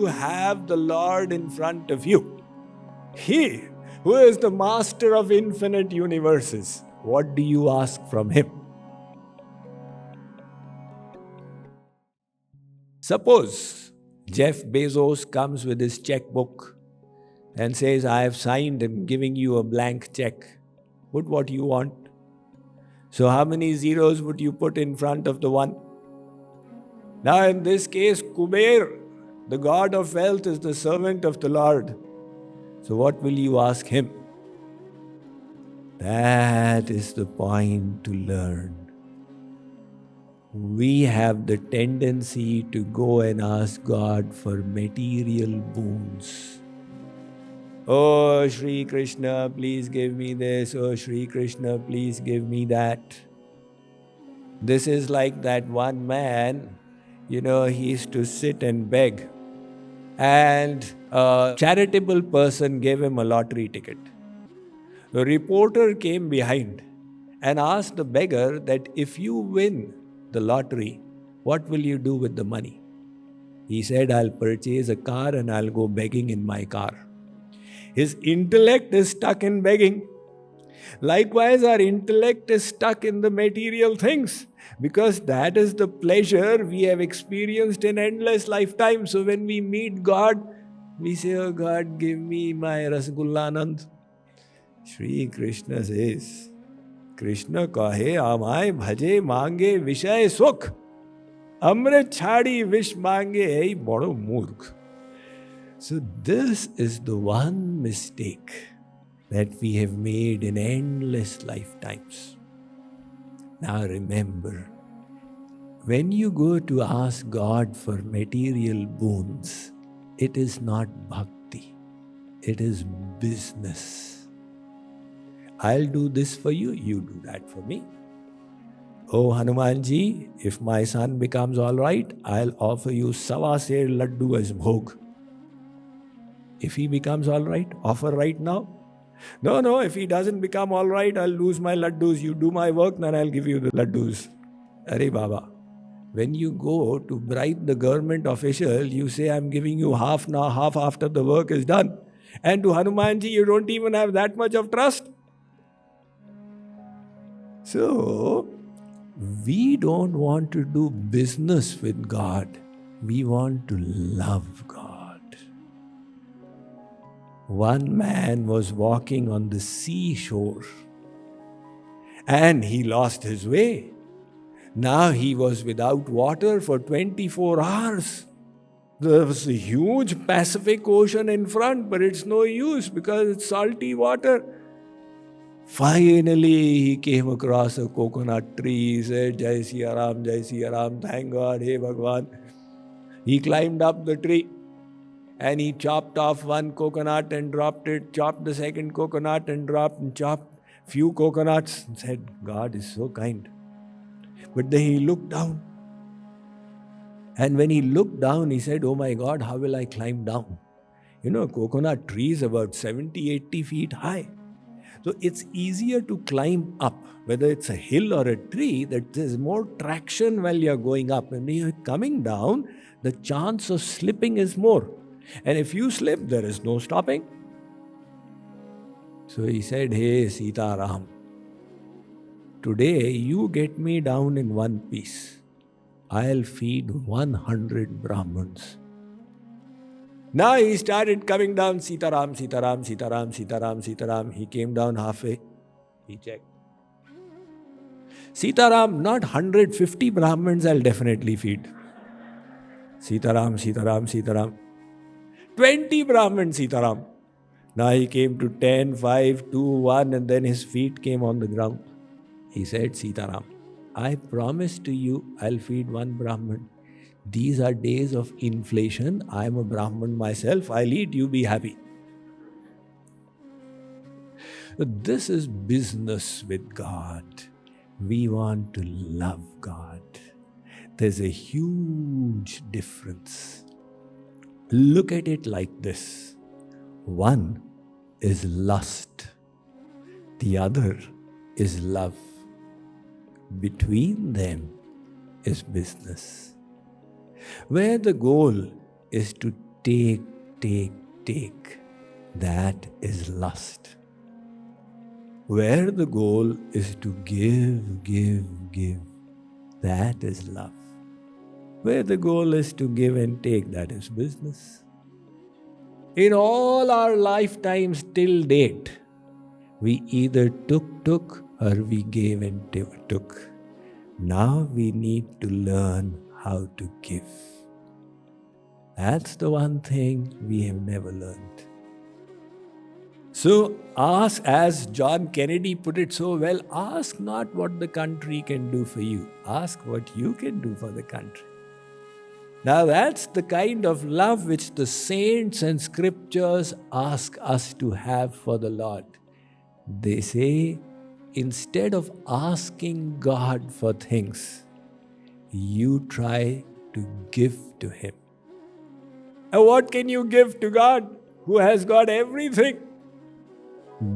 to have the Lord in front of you. He who is the master of infinite universes. What do you ask from him? Suppose Jeff Bezos comes with his checkbook and says, I have signed and giving you a blank check. Put what you want. So how many zeros would you put in front of the one? Now in this case, Kuber, the god of wealth, is the servant of the Lord. So what will you ask him? That is the point to learn. We have the tendency to go and ask God for material boons. Oh, Shri Krishna, please give me this. Oh, Shri Krishna, please give me that. This is like that one man, he used to sit and beg. And a charitable person gave him a lottery ticket. The reporter came behind and asked the beggar that if you win the lottery, what will you do with the money? He said, I'll purchase a car and I'll go begging in my car. His intellect is stuck in begging. Likewise, our intellect is stuck in the material things because that is the pleasure we have experienced in endless lifetimes. So when we meet God, we say, oh God, give me my Rasgullanand. Shri Krishna says, Krishna kahe amay bhaje mange vishay sukh. Amrit chhadi vish mange ei bado murkh. So this is the one mistake that we have made in endless lifetimes. Now remember, when you go to ask God for material boons, it is not bhakti, it is business. I'll do this for you, you do that for me. Oh Hanumanji, if my son becomes all right, I'll offer you sawa ser laddu as bhog. If he becomes all right, offer right now. No, if he doesn't become all right, I'll lose my laddus. You do my work, then I'll give you the laddus. Arey Baba, when you go to bribe the government official, you say, I'm giving you half now, half after the work is done. And to Hanumanji, you don't even have that much of trust. So, we don't want to do business with God. We want to love God. One man was walking on the seashore and he lost his way. Now he was without water for 24 hours. There was a huge Pacific Ocean in front, but it's no use because it's salty water. Finally, he came across a coconut tree. He said, Jai Siya Ram, Jai Siya Ram, thank God, hey Bhagwan. He climbed up the tree and he chopped off one coconut and dropped it, chopped the second coconut and dropped, and chopped few coconuts and said, God is so kind. But then he looked down. And when he looked down, he said, oh my God, how will I climb down? A coconut tree is about 70, 80 feet high. So it's easier to climb up, whether it's a hill or a tree, that there's more traction while you're going up. And when you're coming down, the chance of slipping is more. And if you slip, there is no stopping. So he said, hey Sita Ram, today you get me down in one piece. I'll feed 100 Brahmins. Now he started coming down, Sita Ram, Sita Ram, Sita Ram, Sita Ram, Sita Ram. He came down halfway. He checked. Sita Ram, not 150 Brahmins I'll definitely feed. Sita Ram, Sita Ram, Sita Ram. 20 Brahmins, Sita Ram. Now he came to 10, 5, 2, 1, and then his feet came on the ground. He said, Sita Ram, I promise to you I'll feed one Brahmin. These are days of inflation. I'm a Brahmin myself. I'll eat, you be happy. This is business with God. We want to love God. There's a huge difference. Look at it like this. One is lust. The other is love. Between them is business, where the goal is to take, take, take. That is lust. Where the goal is to give, give, give. That is love. Where the goal is to give and take, that is business. In all our lifetimes till date, we either took or we gave and took. Now we need to learn how to give. That's the one thing we have never learned. So ask, as John Kennedy put it so well, ask not what the country can do for you. Ask what you can do for the country. Now that's the kind of love which the saints and scriptures ask us to have for the Lord. They say, instead of asking God for things, you try to give to Him. And what can you give to God, who has got everything?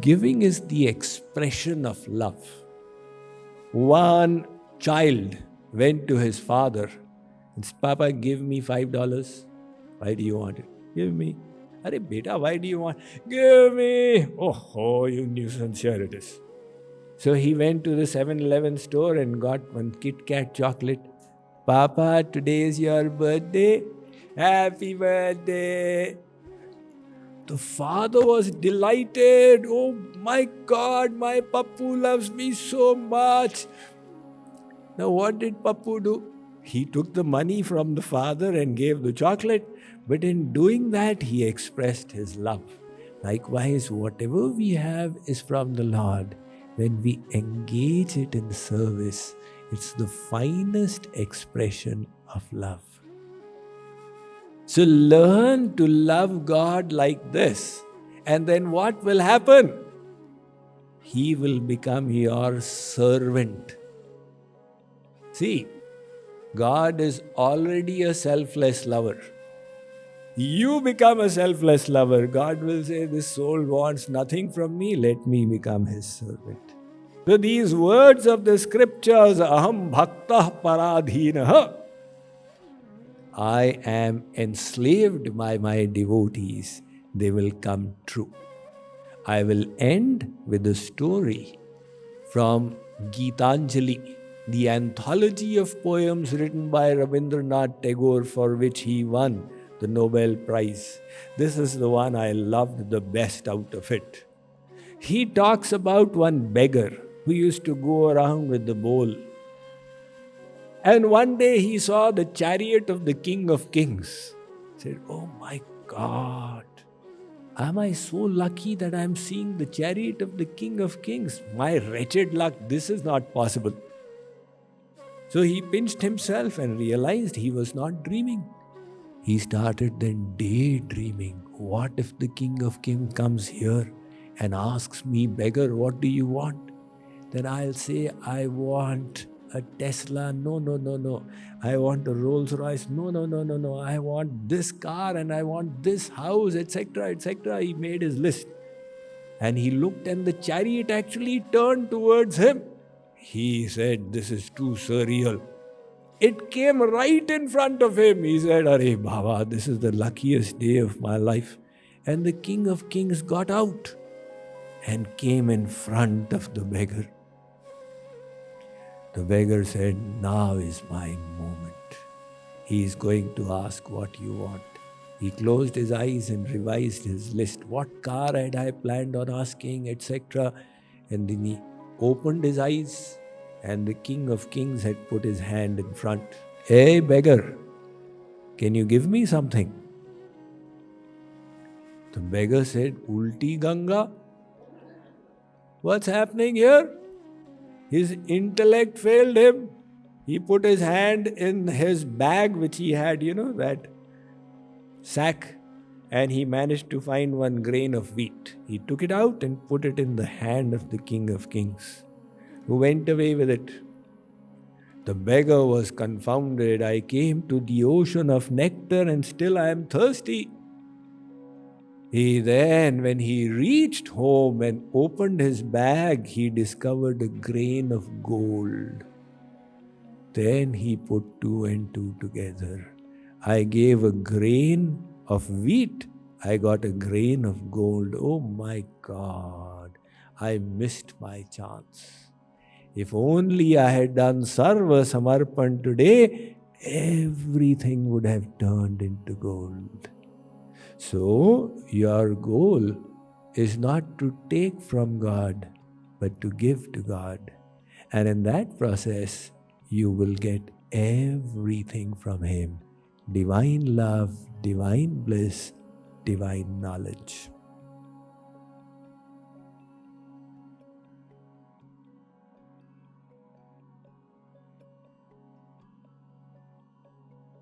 Giving is the expression of love. One child went to his father and said, Papa, give me $5. Why do you want it? Give me. Arey beta, why do you want? Give me. Oh, you nuisance, here it is. So he went to the 7-Eleven store and got one Kit Kat chocolate. Papa, today is your birthday. Happy birthday. The father was delighted. Oh my God, my Pappu loves me so much. Now what did Pappu do? He took the money from the father and gave the chocolate. But in doing that, he expressed his love. Likewise, whatever we have is from the Lord. When we engage it in service, it's the finest expression of love. So learn to love God like this. And then what will happen? He will become your servant. See, God is already a selfless lover. You become a selfless lover. God will say, this soul wants nothing from me. Let me become his servant. So these words of the scriptures, aham bhaktah paradhinaha, I am enslaved by my devotees, they will come true. I will end with a story from Gitanjali, the anthology of poems written by Rabindranath Tagore, for which he won the Nobel Prize. This is the one I loved the best out of it. He talks about one beggar who used to go around with the bowl. And one day he saw the chariot of the King of Kings. He said, oh my God, am I so lucky that I am seeing the chariot of the King of Kings? My wretched luck, this is not possible. So he pinched himself and realized he was not dreaming. He started then daydreaming. What if the King of Kings comes here and asks me, beggar, what do you want? Then I'll say, I want a Tesla. No. I want a Rolls Royce. No. I want this car and I want this house, etc., etc. He made his list. And he looked and the chariot actually turned towards him. He said, this is too surreal. It came right in front of him. He said, Arey Baba, this is the luckiest day of my life. And the King of Kings got out and came in front of the beggar. The beggar said, now is my moment. He is going to ask what you want. He closed his eyes and revised his list. What car had I planned on asking, etc. And then he opened his eyes and the King of Kings had put his hand in front. Hey beggar, can you give me something? The beggar said, Ulti Ganga? What's happening here? His intellect failed him. He put his hand in his bag, which he had, that sack, and he managed to find one grain of wheat. He took it out and put it in the hand of the King of Kings, who went away with it. The beggar was confounded. I came to the ocean of nectar and still I am thirsty. When he reached home and opened his bag, he discovered a grain of gold. Then he put 2 and 2 together. I gave a grain of wheat, I got a grain of gold. Oh my God, I missed my chance. If only I had done Sarva Samarpan today, everything would have turned into gold. So, your goal is not to take from God, but to give to God. And in that process, you will get everything from Him: divine love, divine bliss, divine knowledge.